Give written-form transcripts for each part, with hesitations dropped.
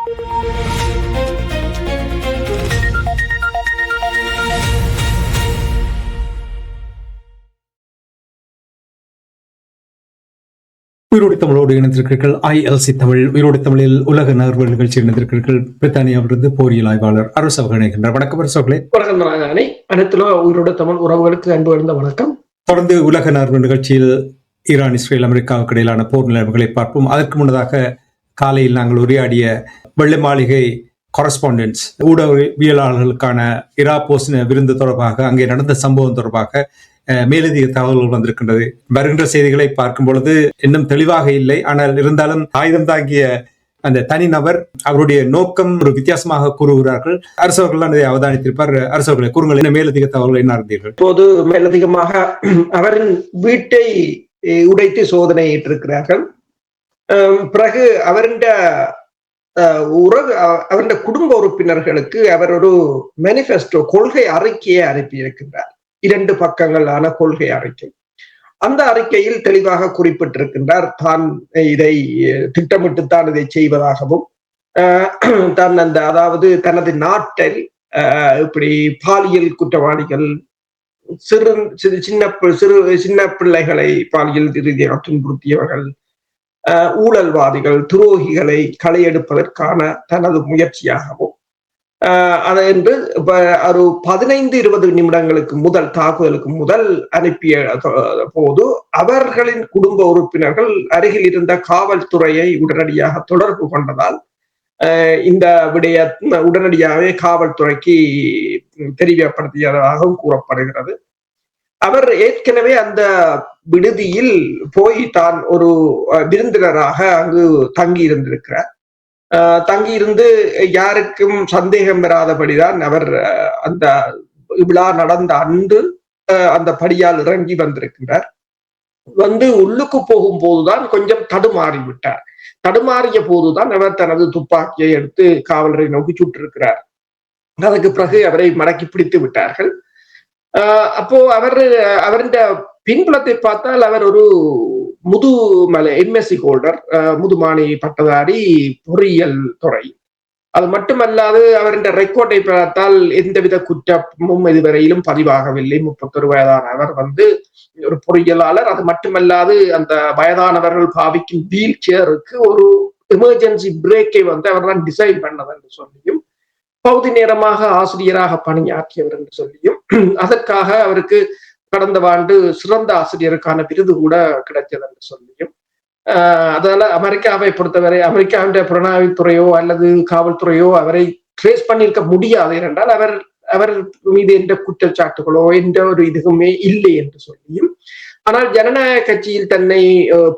உயிரோடு தமிழோடு இணைந்திருக்கிறீர்கள். ILC தமிழ் உயிரோடு தமிழில் உலக நகர்வு நிகழ்ச்சியில் இணைந்திருக்கிறீர்கள். பிரித்தானியாவிலிருந்து போரியல் ஆய்வாளர் அரசு அவர்கள் இணைகின்றார். வணக்கம் அரசு அவர்களே. அனைத்து உயிரோடு தமிழ் உறவுகளுக்கு அன்பு இருந்த வணக்கம். தொடர்ந்து உலக நகர்வு நிகழ்ச்சியில் ஈரான், இஸ்ரேல், அமெரிக்காவுக்கு இடையிலான போர் நிலைமைகளை பார்ப்போம். அதற்கு முன்னதாக காலையில் நாங்கள் உரையாடிய வெள்ளை மாளிகை கொரஸ்பாண்டன்ஸ் ஊடகவியலாளர்களுக்கான இரா போஸ்ட் விருந்து தொடர்பாக, அங்கே நடந்த சம்பவம் தொடர்பாக மேலதிக தகவல்கள் வந்திருக்கின்றது. வருகின்ற செய்திகளை பார்க்கும் பொழுது இன்னும் தெளிவாக இல்லை. ஆனால் இருந்தாலும் ஆயுதம் தாங்கிய அந்த தனிநபர் அவருடைய நோக்கம் ஒரு வித்தியாசமாக கூறுகிறார்கள். அரசவர்கள் அதை அவதானித்திருப்பார். அரசவர்களை கூறுங்கள், என்ன மேலதிக தகவல்கள் என்ன அறிந்தீர்கள்? இப்போது மேலதிகமாக அவரின் வீட்டை உடைத்து சோதனையிட்டிருக்கிறார்கள். பிறகு அவருடைய குடும்ப உறுப்பினர்களுக்கு அவர் ஒரு மேனிஃபெஸ்டோ கொள்கை அறிக்கையை அனுப்பியிருக்கின்றார். 2 பக்கங்களான கொள்கை அறிக்கை. அந்த அறிக்கையில் தெளிவாக குறிப்பிட்டிருக்கின்றார், தான் இதை திட்டமிட்டுத்தான் இதை செய்வதாகவும், அதாவது தனது நாட்டில் இப்படி பாலியல் குற்றவாளிகள், சின்ன பிள்ளைகளை பாலியல் ரீதியாக துன்புறுத்தியவர்கள், ஊழல்வாதிகள், துரோகிகளை களையெடுப்பதற்கான தனது முயற்சியாகவும், அது என்று ஒரு 15-20 நிமிடங்களுக்கு முதல் தாக்குதலுக்கு முதல் அனுப்பிய போது அவர்களின் குடும்ப உறுப்பினர்கள் அருகில் இருந்த காவல்துறையை உடனடியாக தொடர்பு கொண்டதால் இந்த விடய உடனடியாகவே காவல்துறைக்கு தெரியப்படுத்தியதாகவும் கூறப்படுகிறது. அவர் ஏற்கனவே அந்த விடுதியில் போய் தான் ஒரு விருந்தினராக அங்கு தங்கி இருந்திருக்கிறார். தங்கியிருந்து யாருக்கும் சந்தேகம் பெறாதபடிதான் அவர் அந்த விழா நடந்த அன்று அந்த படியால் இறங்கி வந்திருக்கிறார். உள்ளுக்கு போகும் போதுதான் கொஞ்சம் தடுமாறி விட்டார். தடுமாறிய போதுதான் அவர் தனது துப்பாக்கியை எடுத்து காவலரை நோக்கி சுட்டிருக்கிறார். அதற்கு பிறகு அவரை மடக்கி பிடித்து விட்டார்கள். அப்போ அவருடைய பின்புலத்தை பார்த்தால் அவர் ஒரு முதுமலை MSc ஹோல்டர், முதுமானி பட்டதாரி, பொறியியல் துறை. அது மட்டுமல்லாது அவருடைய ரெக்கார்டை பார்த்தால் எந்தவித குற்றமும் இதுவரையிலும் பதிவாகவில்லை. 31 வயதான அவர் ஒரு பொறியியலாளர். அது மட்டுமல்லாது அந்த வயதானவர்கள் பாவிக்கும் வீல் சேருக்கு ஒரு எமர்ஜென்சி பிரேக்கை அவர் தான் டிசைன் பண்ணது என்று சொல்லியும், பகுதி நேரமாக ஆசிரியராக பணியாற்றியவர் என்று சொல்லியும், அதற்காக அவருக்கு கடந்த ஆண்டு சிறந்த ஆசிரியருக்கான விருது கூட கிடைச்சது என்று சொல்லியும், அதனால அமெரிக்காவை பொறுத்தவரை அமெரிக்காவுடைய புலனாய்வுத்துறையோ அல்லது காவல்துறையோ அவரை ட்ரேஸ் பண்ணியிருக்க முடியாது. என்றால் அவர் மீது எந்த குற்றச்சாட்டுகளோ எந்த ஒரு இதுவுமே இல்லை என்று சொல்லியும், ஆனால் ஜனநாயக கட்சியில் தன்னை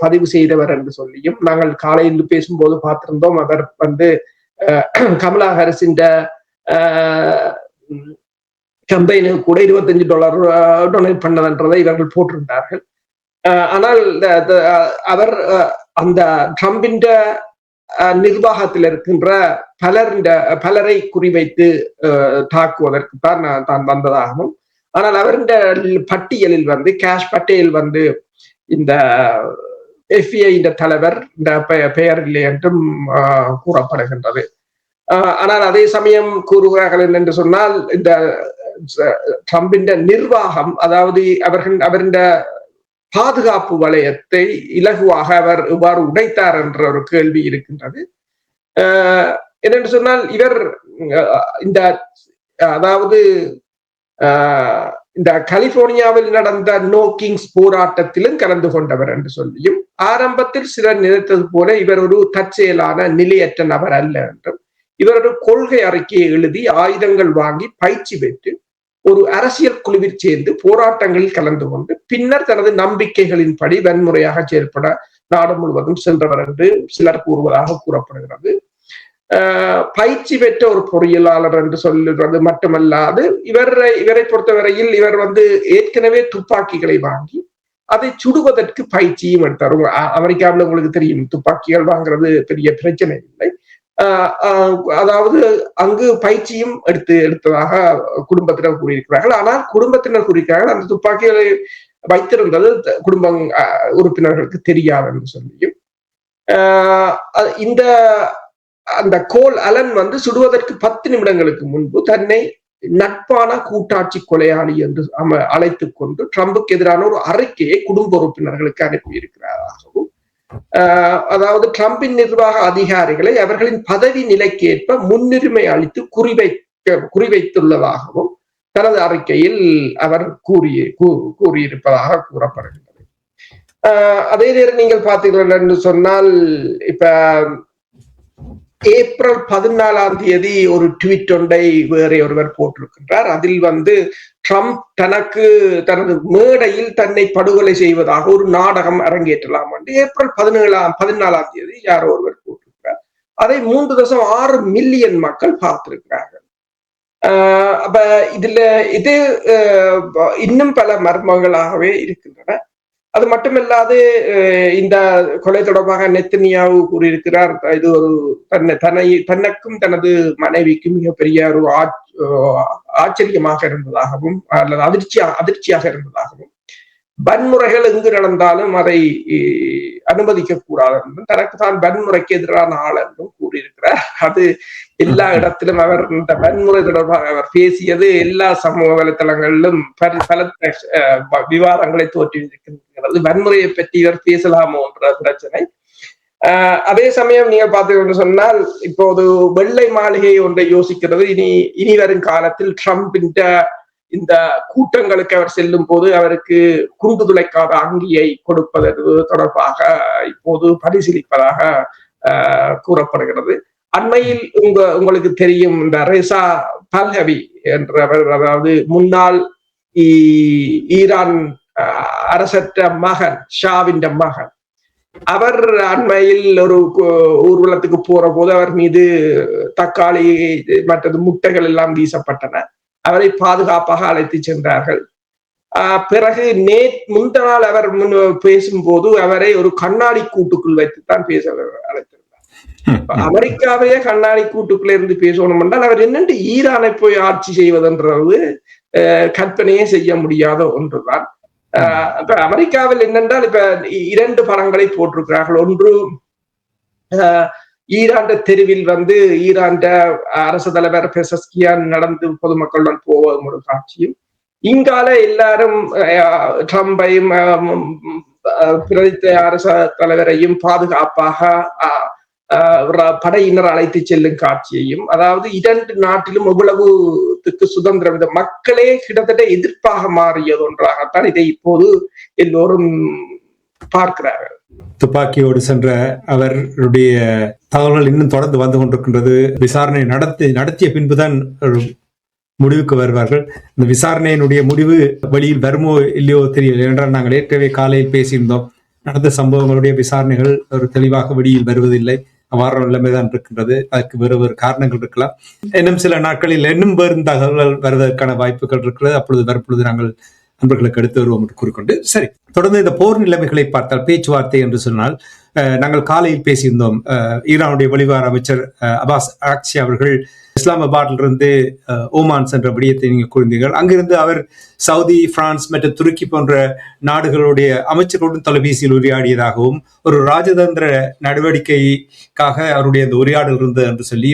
பதிவு செய்தவர் என்று சொல்லியும் நாங்கள் காலையில் பேசும்போது பார்த்திருந்தோம். அவர் கமலா ஹாரிஸின் கம்பெயினுக்கு கூட $25 டொனேட் பண்ணதுன்றதை இவர்கள் போட்டிருந்தார்கள். ஆனால் அவர் அந்த ட்ரம்பின் நிர்வாகத்தில் இருக்கின்ற பலரை குறிவைத்து தாக்குவதற்கு தான் வந்ததாகவும், ஆனால் அவருடைய பட்டியலில் கேஷ் பட்டேல் இந்த FBI தலைவர் இந்த பெயர் இல்லை என்றும் கூறப்படுகின்றது. ஆனால் அதே சமயம் கூறுகிறார்கள் என்று சொன்னால், இந்த ட்ரம்பின் நிர்வாகம், அதாவது அவருடைய பாதுகாப்பு வலயத்தை இலகுவாக அவர் இவ்வாறு உடைத்தார் என்ற ஒரு கேள்வி இருக்கின்றது. என்னென்று சொன்னால், இவர் இந்த கலிபோர்னியாவில் நடந்த நோ கிங்ஸ் போராட்டத்திலும் கலந்து கொண்டவர் என்று சொல்லியும், ஆரம்பத்தில் சிலர் நினைத்தது போல இவர் ஒரு தற்செயலான நிலையற்ற நபர் அல்ல என்றும், இவர் ஒரு கொள்கை அறிக்கையை எழுதி ஆயுதங்கள் வாங்கி பயிற்சி பெற்று ஒரு அரசியல் குழுவில் சேர்ந்து போராட்டங்களில் கலந்து கொண்டு பின்னர் தனது நம்பிக்கைகளின்படி வன்முறையாக செயல்பட நாடு முழுவதும் சென்றவர் என்று சிலர் கூறுவதாக கூறப்படுகிறது. பயிற்சி பெற்ற ஒரு பொறியியலாளர் என்று சொல்லுவது மட்டுமல்லாது, இவரை பொறுத்தவரையில் இவர் ஏற்கனவே துப்பாக்கிகளை வாங்கி அதை சுடுவதற்கு பயிற்சியும் எடுத்தார். அமெரிக்காவில் உங்களுக்கு தெரியும், துப்பாக்கிகள் வாங்குறது பெரிய பிரச்சனை இல்லை. அதாவது அங்கு பயிற்சியும் எடுத்ததாக குடும்பத்தினர் கூறியிருக்கிறார்கள். ஆனால் குடும்பத்தினர் கூறியிருக்கிறார்கள் அந்த துப்பாக்கிகளை வைத்திருந்தது குடும்ப உறுப்பினர்களுக்கு தெரியாது என்று சொல்லியும், இந்த அந்த கோல் அலன் வந்து சுடுவதற்கு 10 நிமிடங்களுக்கு முன்பு தன்னை நட்பான கூட்டாட்சி கொலையாளி என்று அழைத்துக் கொண்டு ட்ரம்புக்கு எதிரான ஒரு அறிக்கையை குடும்ப உறுப்பினர்களுக்கு அனுப்பியிருக்கிறாராகவும், அதாவது ட்ரம்பின் நிர்வாக அதிகாரிகளை அவர்களின் பதவி நிலைக்கேற்ப முன்னுரிமை அளித்து குறிவைத்துள்ளதாகவும் தனது அறிக்கையில் அவர் கூறியிருப்பதாக கூறப்படுகின்றது. அதே நேரம் நீங்கள் பார்த்தீர்கள் என்று சொன்னால், இப்ப ஏப்ரல் 14 ஒரு ட்வீட் ஒன்றை வேற ஒருவர் போட்டிருக்கின்றார். அதில் வந்து ட்ரம்ப் தனது மேடையில் தன்னை படுகொலை செய்வதாக ஒரு நாடகம் அரங்கேற்றலாம் என்று ஏப்ரல் 14 யாரோ ஒருவர் போட்டிருக்கிறார். அதை 3.6 மில்லியன் மக்கள் பார்த்திருக்கிறார்கள். அப்ப இது இன்னும் பல மர்மங்களாகவே இருக்கின்றன. அது மட்டுமல்லாது இந்த கொலை தொடர்பாக நெத்தனியாவு கூறியிருக்கிறார், இது ஒரு தனக்கும் தனது மனைவிக்கும் மிகப்பெரிய ஒரு ஆச்சரியமாக இருந்ததாகவும் அல்லது அதிர்ச்சியாக இருந்ததாகவும், வன்முறைகள் எங்கு நடந்தாலும் அதை அனுமதிக்க கூடாது என்றும், தனக்கு தான் வன்முறைக்கு எதிரான ஆள் என்றும் கூறியிருக்கிறார். அது எல்லா இடத்திலும் அவர் இந்த வன்முறை தொடர்பாக அவர் பேசியது எல்லா சமூக வலைத்தளங்களிலும் பல விவாதங்களை தோற்றுவித்திருக்கிறது. வன்முறையை பற்றி இவர் பேசலாமோ என்ற பிரச்சனை. அதே சமயம் நீங்க பார்த்தீங்கன்னு சொன்னால், இப்போது வெள்ளை மாளிகை ஒன்றை யோசிக்கிறது. இனி வரும் காலத்தில் ட்ரம்பின் இந்த கூட்டங்களுக்கு அவர் செல்லும் போது அவருக்கு குண்டு துளைக்காத அங்கியை கொடுப்பது தொடர்பாக இப்போது பரிசீலிப்பதாக கூறப்படுகிறது. அண்மையில் உங்களுக்கு தெரியும், இந்த ரெசா பல்ஹவி என்றவர், அதாவது முன்னாள் ஈரான் அரசற்ற மகன், ஷாவின் மகன், அவர் அண்மையில் ஒரு ஊர்வலத்துக்கு போற போது அவர் மீது தக்காளி மற்றது முட்டைகள் எல்லாம் வீசப்பட்டன. அவரை பாதுகாப்பாக அழைத்து சென்றார்கள். பிறகு முந்த நாள் அவர் பேசும்போது அவரை ஒரு கண்ணாடி கூட்டுக்குள் வைத்துத்தான் பேச அழைத்திருந்தார். அமெரிக்காவையே கண்ணாடி கூட்டுக்குள்ள இருந்து பேசணும் என்றால் அவர் என்னென்று ஈரானை போய் ஆட்சி செய்வதென்றது கற்பனையே செய்ய முடியாத ஒன்றுதான். இப்ப அமெரிக்காவில் என்னென்றால், இப்ப 2 படங்களை போட்டிருக்கிறார்கள். ஒன்று ஈரான் தெருவில் வந்து ஈரான் அரசு தலைவர் பெசஸ்கியான் நடந்து பொதுமக்களுடன் போவதும் ஒரு காட்சியும், இங்கால எல்லாரும் ட்ரம்பையும் பிரதித்த அரச தலைவரையும் பாதுகாப்பாக படையினர் அழைத்து செல்லும் காட்சியையும், அதாவது 2 நாட்டிலும் எவ்வளவுக்கு சுதந்திரம், இந்த மக்களே கிட்டத்தட்ட எதிர்ப்பாக மாறியது ஒன்றாகத்தான் இதை இப்போது எல்லோரும் பார்க்கிறார்கள். துப்பாக்கியோடு சென்ற அவருடைய தகவல்கள் இன்னும் தொடர்ந்து வந்து கொண்டிருக்கின்றது. விசாரணை நடத்திய பின்புதான் முடிவுக்கு வருவார்கள். இந்த விசாரணையினுடைய முடிவு வெளியில் வருமோ இல்லையோ தெரியவில்லை. என்றால் நாங்கள் ஏற்கனவே காலையில் பேசியிருந்தோம், நடந்த சம்பவங்களுடைய விசாரணைகள் ஒரு தெளிவாக வெளியில் வருவதில்லை. அவ்வாறு நிலைமைதான் இருக்கின்றது. அதற்கு வேறு காரணங்கள் இருக்கலாம். இன்னும் சில நாட்களில் இன்னும் வேறு தகவல்கள் வருவதற்கான வாய்ப்புகள் இருக்கிறது. அப்பொழுது வரப்பொழுது நாங்கள் நண்பர்களுக்கு எடுத்து வருவோம் என்று கூறிக்கொண்டு, சரி, தொடர்ந்து இந்த போர் நிலைமைகளை பார்த்தால், பேச்சுவார்த்தை என்று சொன்னால், நாங்கள் காலையில் பேசியிருந்தோம், ஈரானுடைய வெளிவார அமைச்சர் அப்பாஸ் ஆக்சி அவர்கள் இஸ்லாமாபாத்திலிருந்து ஓமான் சென்ற விடயத்தை நீங்க கூறினீர்கள். அங்கிருந்து அவர் சவுதி, பிரான்ஸ் மற்றும் துருக்கி போன்ற நாடுகளுடைய அமைச்சர்களுடன் தொலைபேசியில் உரையாடியதாகவும், ஒரு ராஜதந்திர நடவடிக்கைக்காக அவருடைய அந்த உரையாடல் இருந்தது என்று சொல்லி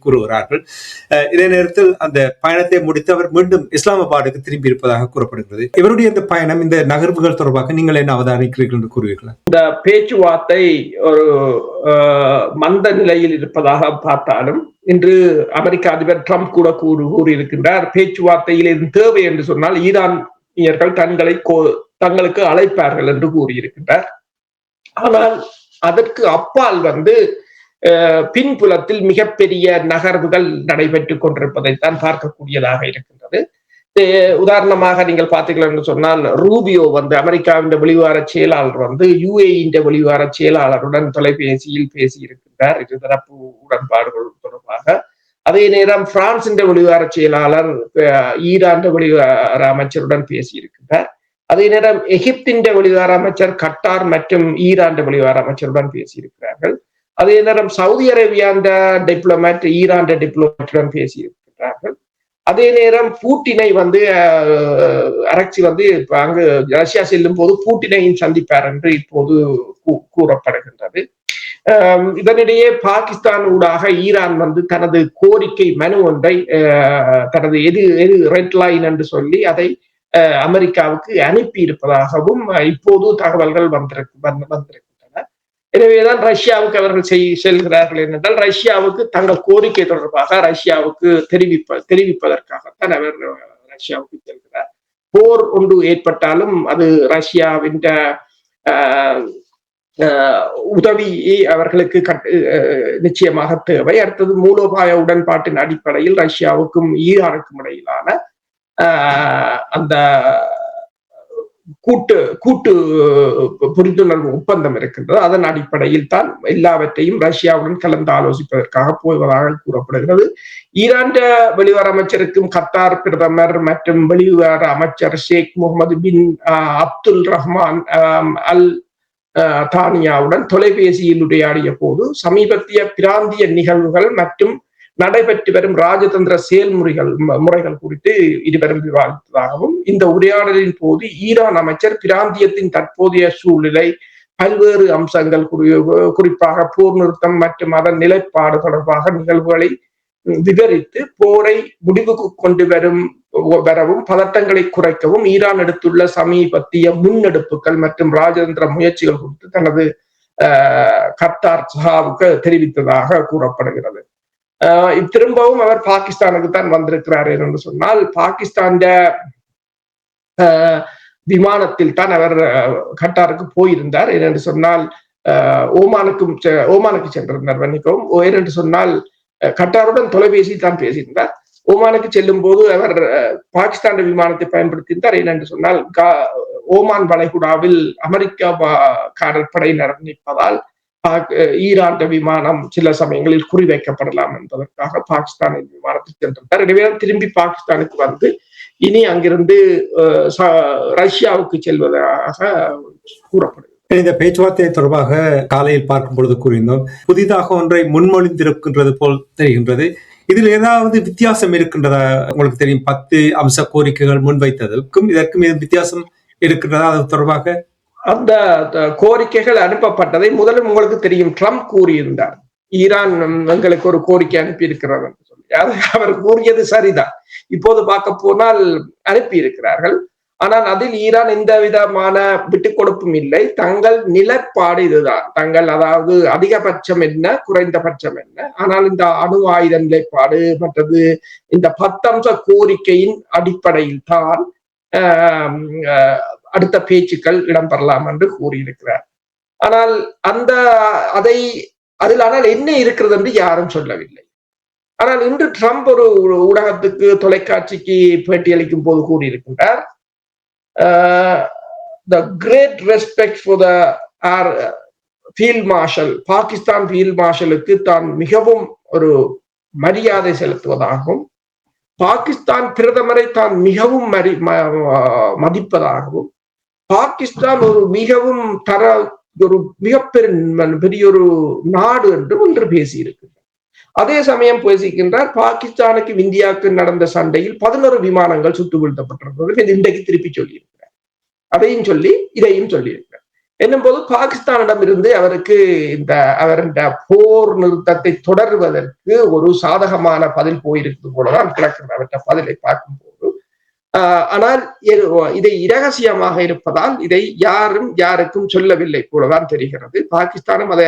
கூறுகிறார்கள். இதே நேரத்தில் அந்த பயணத்தை முடித்து அவர் மீண்டும் இஸ்லாமாபாத்துக்கு திரும்பி இருப்பதாக கூறப்படுகிறது. இவருடைய இந்த பயணம், இந்த நகர்வுகள் தொடர்பாக நீங்கள் என்ன அவதானிக்கிறீர்கள் என்று கூறுவீர்களா? இந்த பேச்சுவார்த்தை ஒரு மந்த நிலையில் இருப்பதாக பார்த்தாலும், இன்று அமெரிக்க அதிபர் ட்ரம்ப் கூட கூறியிருக்கின்றார், பேச்சுவார்த்தையில் இது தேவை என்று சொன்னால் ஈரானியர்கள் தங்களுக்கு அழைப்பார்கள் என்று கூறியிருக்கின்றார். ஆனால் அதற்கு அப்பால் வந்து பின்புலத்தில் மிகப்பெரிய நகர்வுகள் நடைபெற்றுக் கொண்டிருப்பதைத்தான் பார்க்கக்கூடியதாக இருக்கின்றது. உதாரணமாக நீங்கள் பார்த்தீர்கள் என்று சொன்னால், ரூபியோ வந்து அமெரிக்காவின் வெளிவார செயலாளர் வந்து யுஏஇ வெளிவார செயலாளருடன் தொலைபேசியில் பேசியிருக்கின்றார் இருதரப்பு உடன்பாடுகள் தொடர்பாக. அதே நேரம் பிரான்சின் வெளிவார செயலாளர் ஈரான் வெளிவார அமைச்சருடன் பேசியிருக்கின்றார். அதே நேரம் எகிப்தின் வெளிவார அமைச்சர் கட்டார் மற்றும் ஈரான் வெளிவார அமைச்சருடன் பேசியிருக்கிறார்கள். அதே நேரம் சவுதி அரேபியான் டிப்ளமேட் ஈரான் டிப்ளமேட்டுடன் பேசியிருக்கிறார்கள். அதே நேரம் பூட்டினை வந்து அரக்சி வந்து அங்கு ரஷ்யா செல்லும் போது பூட்டினையும் சந்திப்பார் என்று இப்போது கூறப்படுகின்றது. இதனிடையே பாகிஸ்தான் ஊடாக ஈரான் வந்து தனது கோரிக்கை மனு ஒன்றை தனது எது ரெட் லைன் என்று சொல்லி அதை அமெரிக்காவுக்கு அனுப்பி இருப்பதாகவும் இப்போது தகவல்கள் வந்திருக்கின்றன. எனவேதான் ரஷ்யாவுக்கு அவர்கள் செல்கிறார்கள் என்றால் ரஷ்யாவுக்கு தங்கள் கோரிக்கை தொடர்பாக ரஷ்யாவுக்கு தெரிவிப்பதற்காகத்தான் அவர் ரஷ்யாவுக்கு செல்கிறார். போர் ஒன்று ஏற்பட்டாலும் அது ரஷ்யாவின் உதவி அவர்களுக்கு நிச்சயமாக தேவை. அடுத்தது மூலோபாய உடன்பாட்டின் அடிப்படையில் ரஷ்யாவுக்கும் ஈரானுக்கும் இடையிலான அந்த கூட்டு புரிந்துணர்வு ஒப்பந்தம் இருக்கின்றது. அதன் அடிப்படையில் தான் எல்லாவற்றையும் ரஷ்யாவுடன் கலந்து ஆலோசிப்பதற்காக போவதாக கூறப்படுகிறது. ஈரான் வெளிவார அமைச்சருக்கும் கத்தார் பிரதமர் மற்றும் வெளிவார அமைச்சர் ஷேக் முகமது பின் அப்துல் ரஹ்மான் அல் தானியாவுடன் தொலைபேசியில் உரையாடிய போது சமீபத்திய பிராந்திய நிகழ்வுகள் மற்றும் நடைபெற்று வரும் ராஜதந்திர முறைகள் குறித்து இருவரும் விவாதித்ததாகவும் இந்த உரையாடலின் போது ஈரான் அமைச்சர் பிராந்தியத்தின் தற்போதைய சூழ்நிலை, பல்வேறு அம்சங்கள் குறிப்பாக போர் நிறுத்தம் மற்றும் அதன் நிலைப்பாடு தொடர்பாக நிகழ்வுகளை விவரித்து போரை முடிவுக்கு கொண்டு வரவும் பதட்டங்களை குறைக்கவும் ஈரான் எடுத்துள்ள சமீபத்திய முன்னெடுப்புகள் மற்றும் ராஜதந்திர முயற்சிகள் குறித்து தனது கத்தார் சஹாவுக்கு தெரிவித்ததாக கூறப்படுகிறது. திரும்பவும் அவர் பாகிஸ்தானுக்கு தான் வந்திருக்கிறார் என்று சொன்னால் பாகிஸ்தான் விமானத்தில் தான் அவர் கட்டாருக்கு போயிருந்தார். ஏனென்று சொன்னால் ஓமானுக்கு சென்றிருந்தார். மன்னிக்கவும், ஏனென்று சொன்னால் கட்டாருடன் தொலைபேசி தான் பேசியிருந்தார். ஓமானுக்கு செல்லும் போது அவர் பாகிஸ்தான் விமானத்தை பயன்படுத்தியிருந்தார். ஏனென்று சொன்னால் ஓமான் வளைகுடாவில் அமெரிக்கா கடற்படையினர் நிற்பதால் ஈரான் விமானம் சில சமயங்களில் குறிவைக்கப்படலாம் என்பதற்காக பாகிஸ்தானின் விமானத்தில் சென்றிருந்தார். எனவே திரும்பி பாகிஸ்தானுக்கு வந்து இனி அங்கிருந்து ரஷ்யாவுக்கு செல்வதாக கூறப்படுகிறது. இந்த பேச்சுவார்த்தை தொடர்பாக காலையில் பார்க்கும் பொழுது கூறியிருந்தோம், புதிதாக ஒன்றை முன்மொழிந்திருக்கின்றது போல் தெரிகின்றது. இதில் ஏதாவது வித்தியாசம் இருக்கின்றதா? உங்களுக்கு தெரியும், 10 அம்ச கோரிக்கைகள் முன்வைத்ததற்கும் இதற்கும் வித்தியாசம் இருக்கின்றதா? அது தொடர்பாக அந்த கோரிக்கைகள் அனுப்பப்பட்டதை முதலும் உங்களுக்கு தெரியும், ட்ரம்ப் கூறியிருந்தார், ஈரான் எங்களுக்கு ஒரு கோரிக்கை அனுப்பி இருக்கிறார் என்று சொல்லி. அவர் கூறியது சரிதான். இப்போது பார்க்க போனால் அனுப்பி இருக்கிறார்கள். ஆனால் அதில் ஈரான் எந்த விதமான விட்டுக் கொடுப்பும் இல்லை. தங்கள் நிலைப்பாடு இதுதான். தங்கள் அதாவது அதிகபட்சம் என்ன, குறைந்தபட்சம் என்ன. ஆனால் இந்த அணு ஆயுத நிலைப்பாடு மற்றது இந்த 10 அம்ச கோரிக்கையின் அடிப்படையில் தான் அடுத்த பேச்சுக்கள் இடம்பெறலாம் என்று கூறியிருக்கிறார். ஆனால் அதில் என்ன இருக்கிறது என்று யாரும் சொல்லவில்லை. ஆனால் இன்று ட்ரம்ப் ஒரு ஊடகத்துக்கு தொலைக்காட்சிக்கு பேட்டியளிக்கும் போது கூறியிருக்கின்றார், the great respect for the field marshal, Pakistan field மார்ஷலுக்கு தான் மிகவும் ஒரு மரியாதை செலுத்துவதாகவும் பாகிஸ்தான் பிரதமரை தான் மிகவும் மதிப்பதாகவும் பாகிஸ்தான் ஒரு மிகவும் ஒரு மிகப்பெரிய ஒரு நாடு என்று ஒன்று பேசியிருக்கிறார். அதே சமயம் பேசிக்கின்றார், பாகிஸ்தானுக்கு இந்தியாவுக்கு நடந்த சண்டையில் 11 விமானங்கள் சுட்டு வீழ்த்தப்பட்டிருக்கிறது. இன்றைக்கு திருப்பி சொல்லியிருக்கிறார். அதையும் சொல்லி இதையும் சொல்லியிருக்கிறார். என்னும் போது பாகிஸ்தானிடம் இருந்து அவருக்கு அவர் போர் நிறுத்தத்தை தொடர்வதற்கு ஒரு சாதகமான பதில் போயிருக்கிறது போலதான் கிடக்கிறது அவற்றை பதிலை பார்க்கும் போது. ஆனால் இதை இரகசியமாக இருப்பதால் இதை யாருக்கும் சொல்லவில்லை போலதான் தெரிகிறது. பாகிஸ்தானும் அதை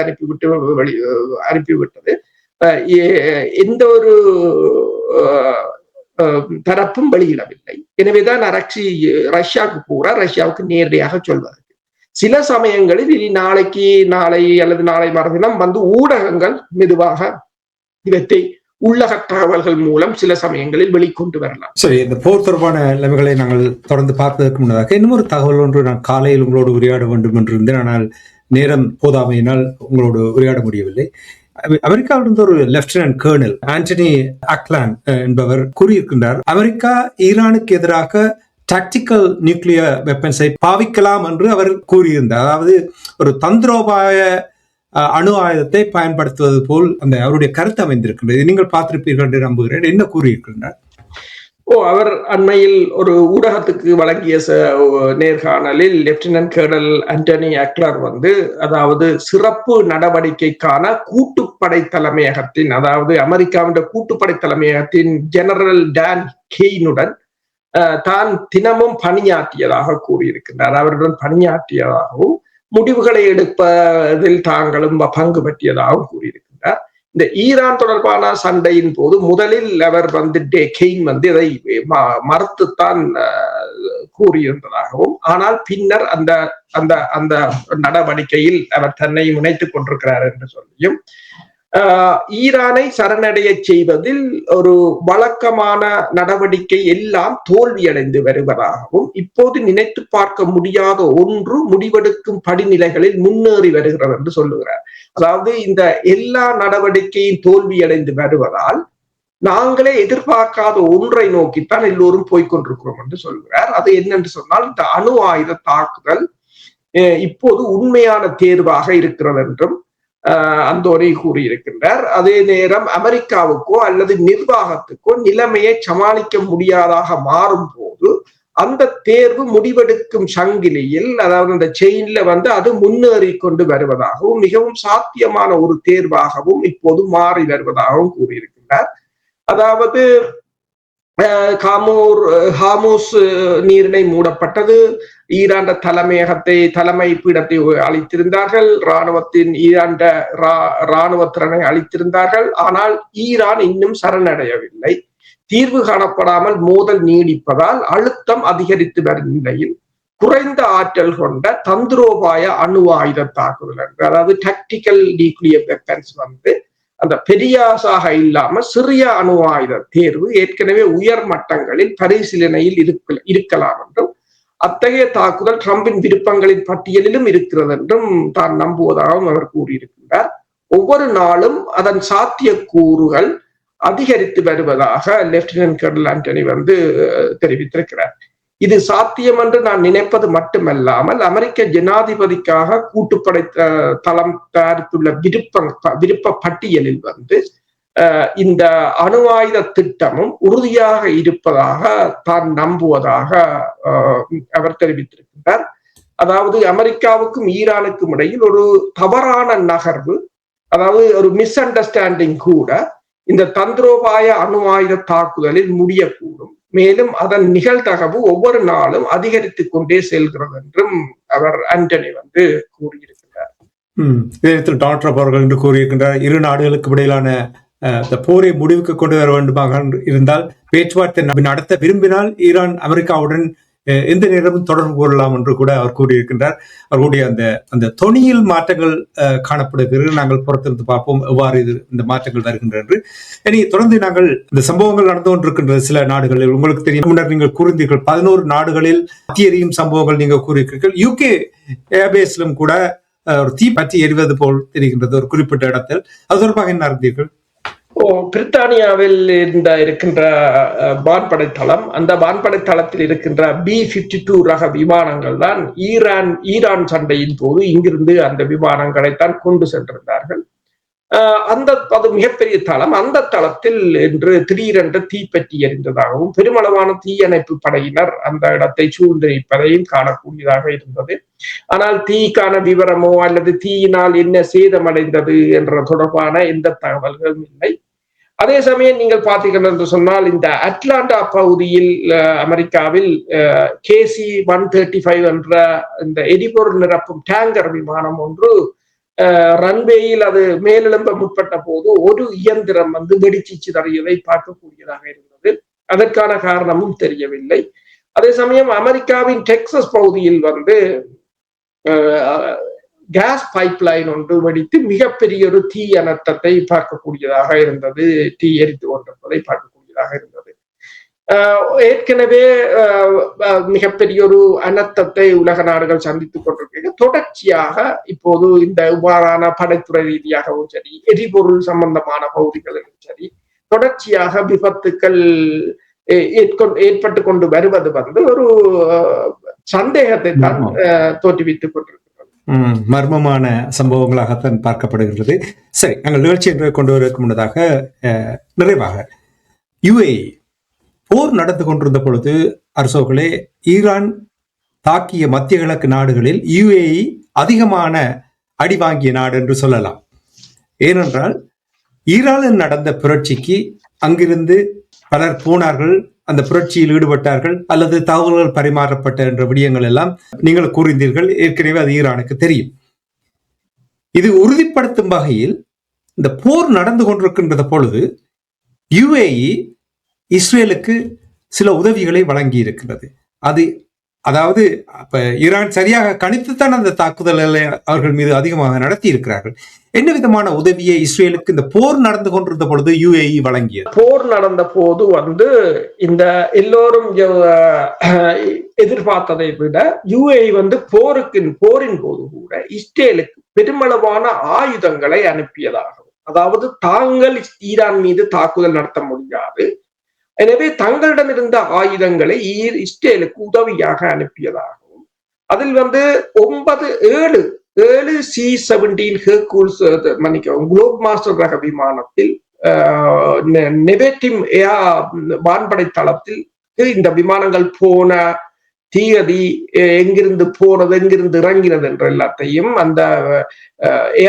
அனுப்பிவிட்டது. எந்த ஒரு தரப்பும் வெளியிடவில்லை. எனவேதான் ரஷ்யாவுக்கு போறார், ரஷ்யாவுக்கு நேரடியாக சொல்வார்கள். சில சமயங்களில் இனி நாளை அல்லது நாளை மறுதினம் வந்து ஊடகங்கள் மெதுவாக இவற்றை உள்ளக தகவல்கள் மூலம் சில சமயங்களில் வெளிக்கொண்டு வரலாம். சரி, இந்த போர் தொடர்பான நிலைமைகளை நாங்கள் தொடர்ந்து பார்ப்பதற்கு முன்னதாக இன்னும் ஒரு தகவல் ஒன்று நான் காலையில் உங்களோடு உரையாட வேண்டும் என்று இருந்தேன். ஆனால் நேரம் போதாமையினால் உங்களோடு உரையாட முடியவில்லை. அமெரிக்காவிலிருந்து ஒரு லெப்டினன்ட் கர்னல் ஆண்டனி அக்லான் என்பவர் கூறியிருக்கின்றார், அமெரிக்கா ஈரானுக்கு எதிராக டாக்டிக்கல் நியூக்ளியர் வெப்பன்ஸை பாவிக்கலாம் என்று அவர் கூறியிருந்தார். அதாவது ஒரு தந்திரோபாய அணு ஆயுதத்தை பயன்படுத்துவது போல் அந்த அவருடைய கருத்து அமைந்திருக்கின்றது. நீங்கள் பார்த்திருப்பீர்கள் என்று நம்புகிறேன். என்ன கூறியிருக்கின்றார்? அவர் அண்மையில் ஒரு ஊடகத்துக்கு வழங்கிய நேர்காணலில் லெப்டினன்ட் கேர்னல் ஆண்டனி அக்லர் அதாவது சிறப்பு நடவடிக்கைக்கான கூட்டுப்படை தலைமையகத்தின், அதாவது அமெரிக்காவின் கூட்டுப்படை தலைமையகத்தின் ஜெனரல் டான் கெய்னுடன் தான் தினமும் பணியாற்றியதாக கூறியிருக்கின்றார். அவருடன் பணியாற்றியதாகவும் முடிவுகளை எடுப்பதில் தாங்களும் பங்கு பற்றியதாகவும் கூறியிருக்கின்றார். இந்த ஈரான் தொடர்பான சண்டையின் போது முதலில் அவர் கெய்ன் இதை மறுத்துத்தான் கூறியிருந்ததாகவும், ஆனால் பின்னர் அந்த அந்த அந்த நடவடிக்கையில் அவர் தன்னை இணைத்துக் கொண்டிருக்கிறார் என்று சொல்லியும், ஈரானை சரணடைய செய்வதில் ஒரு வழக்கமான நடவடிக்கை எல்லாம் தோல்வியடைந்து வருவதாகவும், இப்போது நினைத்து பார்க்க முடியாத ஒன்று முடிவெடுக்கும் படிநிலைகளில் முன்னேறி வருகிறது என்று சொல்லுகிறார். அதாவது இந்த எல்லா நடவடிக்கையும் தோல்வியடைந்து வருவதால் நாங்களே எதிர்பார்க்காத ஒன்றை நோக்கித்தான் எல்லோரும் போய்கொண்டிருக்கிறோம் என்று சொல்கிறார். அது என்னென்று சொன்னால், இந்த அணு ஆயுத தாக்குதல் இப்போது உண்மையான தேர்வாக இருக்கிறது என்றும் அந்தோனி கூறியிருக்கின்றார். அதே நேரம் அமெரிக்காவுக்கோ அல்லது நிர்வாகத்துக்கோ நிலைமையை சமாளிக்க முடியாதாக மாறும் போது அந்த தேர்வு முடிவெடுக்கும் சங்கிலியில், அதாவது அந்த செயின்ல அது முன்னேறி கொண்டு வருவதாகவும் மிகவும் சாத்தியமான ஒரு தேர்வாகவும் இப்போது மாறி வருவதாகவும் கூறியிருக்கின்றார். அதாவது ஹாமூஸ் நீரிணை மூடப்பட்டது, ஈரான் தலைமை பீடத்தை அளித்திருந்தார்கள், ஈரான் இராணுவ திறனை அளித்திருந்தார்கள். ஆனால் ஈரான் இன்னும் சரணடையவில்லை. தீர்வு காணப்படாமல் மோதல் நீடிப்பதால் அழுத்தம் அதிகரித்து வரும் நிலையில் குறைந்த ஆற்றல் கொண்ட தந்திரோபாய அணு ஆயுத தாக்குதல், அதாவது டாக்டிக்கல் நியூக்ளியர் வெப்பன்ஸ் அந்த பெரியாசாக இல்லாமல் சிறிய அணு ஆயுத தேர்வு ஏற்கனவே உயர் மட்டங்களில் பரிசீலனையில் இருக்கலாம் என்றும், அத்தகைய தாக்குதல் டிரம்பின் விருப்பங்களின் பட்டியலிலும் இருக்கிறது என்றும் தான் நம்புவதாகவும் அவர் கூறியிருக்கின்றார். ஒவ்வொரு நாளும் அதன் சாத்தியக்கூறுகள் அதிகரித்து வருவதாக லெப்டினன்ட் கர்னல் ஆண்டனி தெரிவித்திருக்கிறார். இது சாத்தியம் என்று நான் நினைப்பது மட்டுமல்லாமல் அமெரிக்க ஜனாதிபதிக்காக கூட்டுப்படை தளம் தயாரித்துள்ள விருப்ப பட்டியலில் இந்த அணு ஆயுத திட்டமும் உறுதியாக இருப்பதாக தான் நம்புவதாக அவர் தெரிவித்திருக்கின்றார். அதாவது அமெரிக்காவுக்கும் ஈரானுக்கும் இடையில் ஒரு தவறான நகர்வு, அதாவது ஒரு மிஸ் அண்டர்ஸ்டாண்டிங் கூட இந்த தந்திரோபாய அணு ஆயுத தாக்குதலில் முடியக்கூடும். மேலும் அதன் நிகழ்தகவு ஒவ்வொரு நாளும் அதிகரித்துக் கொண்டே செல்கிறது என்றும் அவர் ஆண்டனி கூறியிருக்கிறார். இதேத்தில் டாக்டர் ட்ரம்ப் அவர்கள் என்று கூறியிருக்கின்றார், இரு நாடுகளுக்கு இடையிலான போரை முடிவுக்கு கொண்டு வர வேண்டுமாக இருந்தால் பேச்சுவார்த்தை நடத்த விரும்பினால் ஈரான் அமெரிக்காவுடன் எந்த நேரமும் தொடர்பு கொள்ளலாம் என்று கூட அவர் கூறியிருக்கின்றார். அவர்களுடைய அந்த தொனியில் மாற்றங்கள் காணப்படுகிறது. நாங்கள் பொறுத்திருந்து பார்ப்போம் எவ்வாறு இந்த மாற்றங்கள் வருகின்றன என்று. இனி தொடர்ந்து நாங்கள் இந்த சம்பவங்கள் நடந்து கொண்டிருக்கின்ற சில நாடுகளில் உங்களுக்கு தெரியும், முன்னர் நீங்கள் கூறினீர்கள் 11 நாடுகளில் எரியும் சம்பவங்கள் நீங்கள் கூறியிருக்கிறீர்கள். UK ஏர்பேஸிலும் கூட ஒரு தீ பற்றி எரிவது போல் தெரிகின்றது ஒரு குறிப்பிட்ட இடத்தில். அது தொடர்பாக என்ன அறிந்தீர்கள்? பிரித்தானியாவில் இருக்கின்ற வான்படை தளம், அந்த வான்படை தளத்தில் இருக்கின்ற B-52 ரக விமானங்கள் தான் ஈரான் சண்டையின் போது இங்கிருந்து அந்த விமானங்களை தான் கொண்டு சென்றிருந்தார்கள். அது மிகப்பெரிய தளம். அந்த தளத்தில் என்று திடீரென்று தீப்பற்றி எரிந்ததாகவும் பெருமளவான தீயணைப்பு படையினர் அந்த இடத்தை சூழ்ந்திருப்பதையும் காணக்கூடியதாக இருந்தது. ஆனால் தீக்கான விவரமோ அல்லது தீயினால் என்ன சேதமடைந்தது என்ற தொடர்பான எந்த தகவல்களும் இல்லை. அதே சமயம் நீங்கள் பார்த்தீர்கள் என்று சொன்னால், இந்த அட்லாண்டா பகுதியில் அமெரிக்காவில் KC-135 என்ற இந்த எரிபொருள் நிரப்பும் டேங்கர் விமானம் ஒன்று ரன்வேயில் அது மேலெழும்ப முற்பட்ட போது ஒரு இயந்திரம் வெடிச்சு சிதறியதை பார்க்கக்கூடியதாக இருந்தது. அதற்கான காரணமும் தெரியவில்லை. அதே சமயம் அமெரிக்காவின் டெக்சஸ் பகுதியில் கேஸ் பைப்லைன் ஒன்று வெடித்து மிகப்பெரிய ஒரு தீ அனர்த்தத்தை பார்க்கக்கூடியதாக இருந்தது. தீ எரித்து கொண்டிருப்பதை பார்க்கக்கூடியதாக இருந்தது. ஏற்கனவே மிகப்பெரிய ஒரு அனர்த்தத்தை உலக நாடுகள் சந்தித்துக் கொண்டிருக்கிறது. தொடர்ச்சியாக இப்போது இந்த இவ்வாறான படைத்துறை ரீதியாகவும் சரி, எரிபொருள் சம்பந்தமான பகுதிகளிலும் சரி, தொடர்ச்சியாக விபத்துக்கள் ஏற்பட்டு கொண்டு வருவது ஒரு சந்தேகத்தை தான் தோற்றுவித்துக் கொண்டிருக்கிறது. மர்மமான சம்பவங்களாகத்தான் பார்க்கப்படுகின்றது. சரி, நாங்கள் நிகழ்ச்சி என்று கொண்டு வருவதற்கு முன்னதாக நிறைவாக UAE போர் நடந்து கொண்டிருந்த பொழுது அரசோகளே ஈரான் தாக்கிய மத்திய கிழக்கு நாடுகளில் UAE அதிகமான அடி வாங்கிய நாடு என்று சொல்லலாம். ஏனென்றால் ஈரானில் நடந்த புரட்சிக்கு அங்கிருந்து பலர் போனார்கள், அந்த புரட்சியில் ஈடுபட்டார்கள், அல்லது தகவல்கள் பரிமாறப்பட்ட என்ற விடயங்கள் எல்லாம் நீங்கள் கூறினீர்கள். ஏற்கனவே அது ஈரானுக்கு தெரியும். இது உறுதிப்படுத்தும் வகையில் இந்த போர் நடந்து கொண்டிருக்கின்ற பொழுது UAE இஸ்ரேலுக்கு சில உதவிகளை வழங்கி இருக்கிறது. அதாவது ஈரான் சரியாக கணித்துத்தான் அந்த தாக்குதல்களை அவர்கள் மீது அதிகமாக நடத்தி இருக்கிறார்கள். என்ன விதமான உதவியை இஸ்ரேலுக்கு இந்த போர் நடந்து கொண்டிருந்த பொழுது UAE வழங்கியது? போர் நடந்த போது இந்த எல்லோரும் எதிர்பார்த்ததை விட UAE போரின் போது கூட இஸ்ரேலுக்கு பெருமளவான ஆயுதங்களை அனுப்பியதாகும். அதாவது தாங்கள் ஈரான் மீது தாக்குதல் நடத்த முடியாது, எனவே தங்களிடம் இருந்த ஆயுதங்களை இஸ்ரேலுக்கு உதவியாக அனுப்பியதாகவும், அதில் 7 C-17 ஹெர்குல்ஸ் குளோப் மாஸ்டர் ரக விமானத்தில் நெவேட்டிம் வான்படை தளத்தில் இந்த விமானங்கள் போன தீயதி, எங்கிருந்து போனது, எங்கிருந்து இறங்கினது என்ற எல்லாத்தையும் அந்த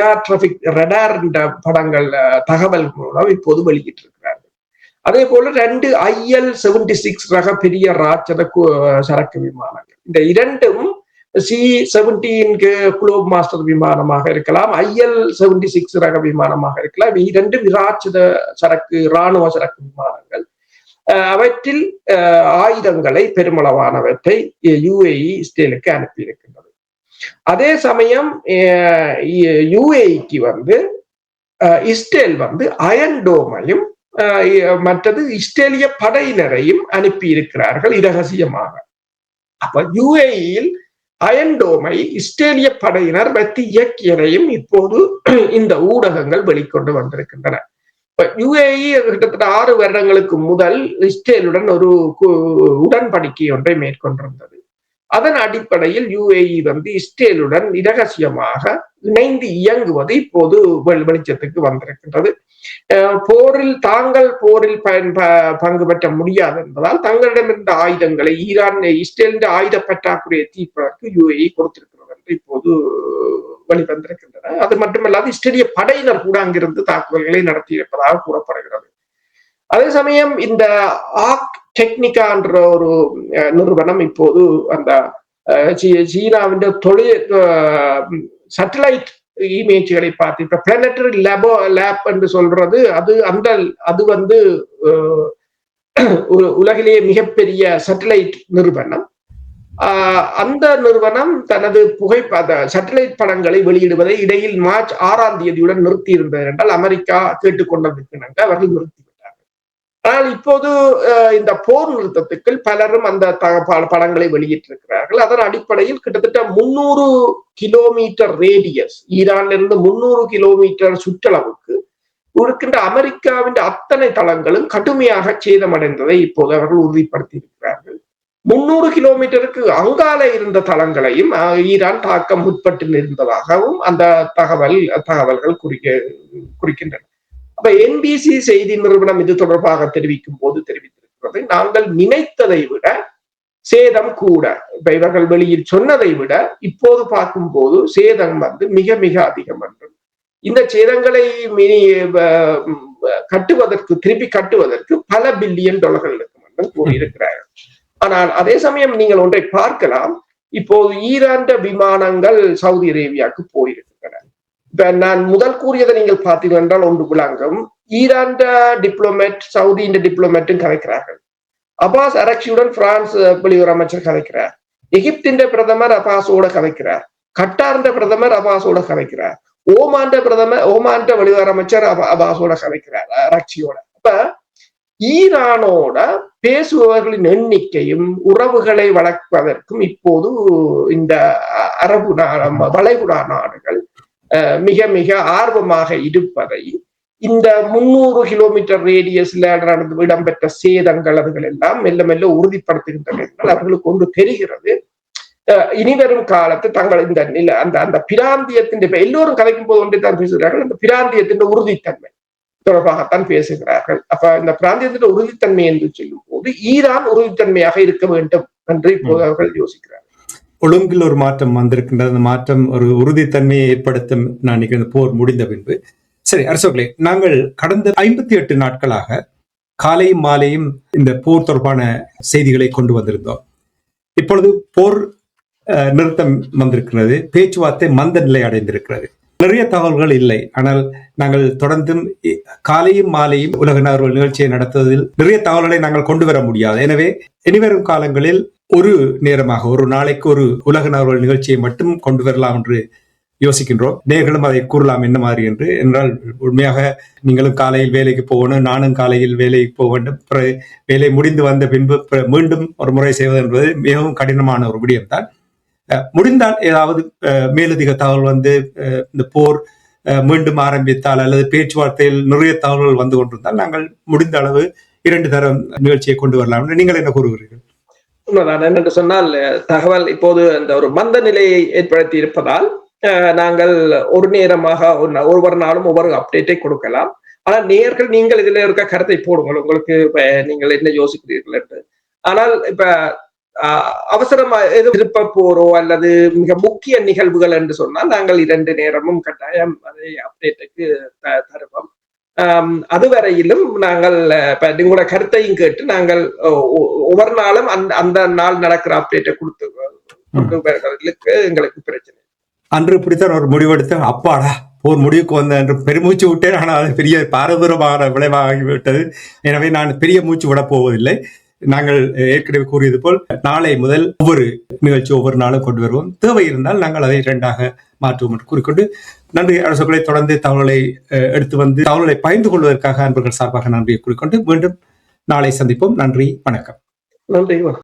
ஏர் டிராபிக் ரடார் என்ற படங்கள் தகவல் மூலம் இப்போது வெளியிட்டிருக்கிறார்கள். அதே போல 2 IL-76 ரக பெரிய ராட்சத சரக்கு விமானங்கள், இந்த இரண்டும் C-17 குளோப் மாஸ்டர் விமானமாக இருக்கலாம், IL-76 ரக விமானமாக இருக்கலாம். இரண்டும் ராட்சத சரக்கு இராணுவ சரக்கு விமானங்கள். அவற்றில் ஆயுதங்களை பெருமளவானவற்றை UAE இஸ்ரேலுக்கு அனுப்பியிருக்கின்றது. அதே சமயம் UAEக்கு இஸ்ரேல் அயன் டோமையும் மற்றது இஸ்ரேலிய படையினரையும் அனுப்பி இருக்கிறார்கள் இரகசியமாக. அப்ப UAEயில் அயன் டோமை இஸ்ரேலிய படையினர் வெற்றி இயக்கியதையும் இப்போது இந்த ஊடகங்கள் வெளிக்கொண்டு வந்திருக்கின்றன. UAE கிட்டத்தட்ட 6 வருடங்களுக்கு முதல் இஸ்ரேலுடன் ஒரு உடன்படிக்கை ஒன்றை மேற்கொண்டிருந்தது. அதன் அடிப்படையில் UAE இஸ்ரேலுடன் இரகசியமாக இணைந்து இயங்குவது இப்போது வெளிச்சத்துக்கு வந்திருக்கின்றது. தாங்கள் போரில் பங்கு பெற்ற முடியாது என்பதால் தங்களிடமிருந்த ஆயுதங்களை இஸ்ரேலின் ஆயுத பற்றாக்குறையை தீர்ப்பதற்கு UAE கொடுத்திருக்கிறது என்று இப்போது வெளிவந்திருக்கின்றன. அது மட்டுமல்லாது இஸ்ரேலிய படையினர் கூட அங்கிருந்து தாக்குதல்களை நடத்தியிருப்பதாக கூறப்படுகிறது. அதே சமயம் இந்த ஆர்க் டெக்னிகா என்ற ஒரு நிறுவனம் இப்போது அந்த சீனாவின் சேட்டலைட் இமேஜ்களை பார்த்து, இப்ப பிளானட்டரி லேப் என்று சொல்றது அது உலகிலேயே மிகப்பெரிய சேட்டலைட் நிறுவனம். அந்த நிறுவனம் தனது சேட்டலைட் படங்களை வெளியிடுவதை இடையில் மார்ச் 6ஆம் தேதியுடன் நிறுத்தி இருந்தது என்றால் அமெரிக்கா கேட்டுக்கொண்டதற்கு அவர்கள் நிறுத்திவிட்டார்கள். ஆனால் இப்போது இந்த போர் நிறுத்தத்துக்கு பலரும் அந்த படங்களை வெளியிட்டிருக்கிறார்கள். அதன் அடிப்படையில் கிட்டத்தட்ட 300 கிலோமீட்டர் ரேடியஸ், ஈரானிலிருந்து 300 கிலோமீட்டர் சுற்றளவுக்கு இருக்கின்ற அமெரிக்காவின் அத்தனை தளங்களும் கடுமையாக சேதமடைந்ததை இப்போது அவர்கள் உறுதிப்படுத்தி இருக்கிறார்கள். 300 கிலோமீட்டருக்கு அங்கால இருந்த தளங்களையும் ஈரான் தாக்க முற்பட்டு இருந்ததாகவும் அந்த தகவல்கள் குறிக்கின்றன. அப்ப NBC செய்தி நிறுவனம் இது தொடர்பாக தெரிவிக்கும் போது தெரிவித்திருக்கிறது, நாங்கள் நினைத்ததை விட சேதம் கூட, இப்ப இவர்கள் வெளியில் சொன்னதை விட இப்போது பார்க்கும் போது சேதம் மிக மிக அதிகம் என்றும், இந்த சேதங்களை திருப்பி கட்டுவதற்கு பல பில்லியன் டாலர்கள் இருக்கும் என்றும் கூறியிருக்கிறார்கள். ஆனால் அதே சமயம் நீங்கள் ஒன்றை பார்க்கலாம், இப்போது ஈரான் விமானங்கள் சவுதி அரேபியாவுக்கு போயிருக்கின்றன. இப்ப நான் முதல் கூறியதை நீங்கள் பார்த்தீர்கள் என்றால் ஒன்று விளங்கும். ஈரான் டிப்ளோமேட் சவுதியின் டிப்ளோமேட்டும் கதைக்கிறார்கள். அப்பாஸ் அரக்சியுடன் பிரான்ஸ் வெளியுறவு அமைச்சர் கதைக்கிறார். எகிப்தின் பிரதமர் அப்பாஸோட கதைக்கிறார். கட்டார் பிரதமர் அப்பாஸோட கதைக்கிறார். ஓமான் வெளியுறவு அமைச்சர் அப்பாஸோட கதைக்கிறார், அரக்சியோட. அப்ப ஈரானோட பேசுபவர்களின் எண்ணிக்கையும் உறவுகளை வளர்ப்பதற்கும் இப்போது இந்த வளைகுடா நாடுகள் மிக மிக ஆர்வமாக இருப்பதை இந்த 300 கிலோமீட்டர் ரேடியஸ்ல இடம்பெற்ற சேதங்கள் அதுகள் எல்லாம் மெல்ல மெல்ல உறுதிப்படுத்துகின்றன என்றால் அவர்களுக்கு ஒன்று தெரிகிறது. இனிவரும் காலத்து தங்கள் இந்த நில அந்த பிராந்தியத்தின், இப்ப எல்லோரும் கதைக்கும் போது ஒன்றை தான் பேசுகிறார்கள், அந்த பிராந்தியத்தின் உறுதித்தன்மை தொடர்பாகத்தான் பேசுகிறார்கள். அப்ப இந்த பிராந்தியத்தின் உறுதித்தன்மை என்று சொல்லும் போது ஈரான் உறுதித்தன்மையாக இருக்க வேண்டும் என்று இப்போது அவர்கள் யோசிக்கிறார்கள். ஒழுங்கில் ஒரு மாற்றம் வந்திருக்கின்றது. அந்த மாற்றம் ஒரு உறுதித்தன்மையை ஏற்படுத்தும் நான் நினைக்கிறேன் போர் முடிந்த பின்பு. சரி அரசர்களே, நாங்கள் கடந்த 58 நாட்களாக காலையும் மாலையும் இந்த போர் தொடர்பான செய்திகளை கொண்டு வந்திருந்தோம். இப்பொழுது போர் நிறுத்தம் வந்திருக்கிறது, பேச்சுவார்த்தை மந்த நிலை அடைந்திருக்கிறது. நிறைய தகவல்கள் இல்லை, ஆனால் நாங்கள் தொடர்ந்தும் காலையும் மாலையும் உலக நார்வல் நிகழ்ச்சியை நடத்துவதில் நிறைய தகவல்களை நாங்கள் கொண்டு வர முடியாது. எனவே இனிவரும் காலங்களில் ஒரு நேரமாக ஒரு நாளைக்கு ஒரு உலக நார்வல் நிகழ்ச்சியை மட்டும் கொண்டு வரலாம் என்று யோசிக்கின்றோம். நேர்களும் அதை கூறலாம் என்ன மாதிரி என்று. என்றால் உண்மையாக நீங்களும் காலையில் வேலைக்கு போகணும், நானும் காலையில் வேலைக்கு போக வேண்டும். வேலை முடிந்து வந்த பின்பு மீண்டும் ஒரு முறை செய்வது என்பது மிகவும் கடினமான ஒரு விடயம்தான். முடிந்தால் ஏதாவது மேலதிக தகவல் வந்து இந்த போர் மீண்டும் ஆரம்பித்தால் அல்லது பேச்சுவார்த்தையில் நிறைய தகவல்கள் வந்து கொண்டிருந்தால் நாங்கள் முடிந்த அளவு 2 தரம் நிகழ்ச்சியை கொண்டு வரலாம் என்று நீங்கள் என்ன கூறுகிறீர்கள்? உண்மைதான். என்னென்று சொன்னால் தகவல் இப்போது அந்த ஒரு மந்த நிலையை ஏற்படுத்தி இருப்பதால் நாங்கள் ஒரு நேரமாக ஒவ்வொரு நாளும் ஒவ்வொரு அப்டேட்டை கொடுக்கலாம். ஆனால் நேயர்கள் நீங்கள் இதுல இருக்க கருத்தை போடுங்கள், உங்களுக்கு நீங்கள் என்ன யோசிக்கிறீர்கள் என்று. ஆனால் இப்ப அவசரமா எது திருப்ப போரோ அல்லது மிக முக்கிய நிகழ்வுகள் என்று சொன்னால் நாங்கள் 2 நேரமும் கட்டாயம் அதை அப்டேட்டுக்கு தருவோம். அதுவரையிலும் நாங்கள் உங்களோட கருத்தையும் கேட்டு நாங்கள் ஒவ்வொரு நாளும் அந்த நாள் நடக்கிற அப்டேட்டை கொடுத்து எங்களுக்கு பிரச்சனை. அன்று இப்படித்தான் ஒரு முடிவெடுத்து அப்பாடா போர் முடிவுக்கு வந்த என்று பெருமூச்சு விட்டேன். ஆனால் அது பெரிய பாரதூரமான விளைவாகிவிட்டது. எனவே நான் பெரிய மூச்சு விடப் போவதில்லை. நாங்கள் ஏற்கனவே கூறியது போல் நாளை முதல் ஒவ்வொரு நிகழ்ச்சி ஒவ்வொரு நாளும் கொண்டு வருவோம். தேவை இருந்தால் நாங்கள் அதை 2ஆக மாற்றுவோம் என்று கூறிக்கொண்டு நன்றி அரசுகளை தொடர்ந்து தகவல்களை எடுத்து வந்து தகவல்களை பகிர்ந்து கொள்வதற்காக அன்பர்கள் சார்பாக நன்றியை கூறிக்கொண்டு மீண்டும் நாளை சந்திப்போம். நன்றி, வணக்கம். நன்றி.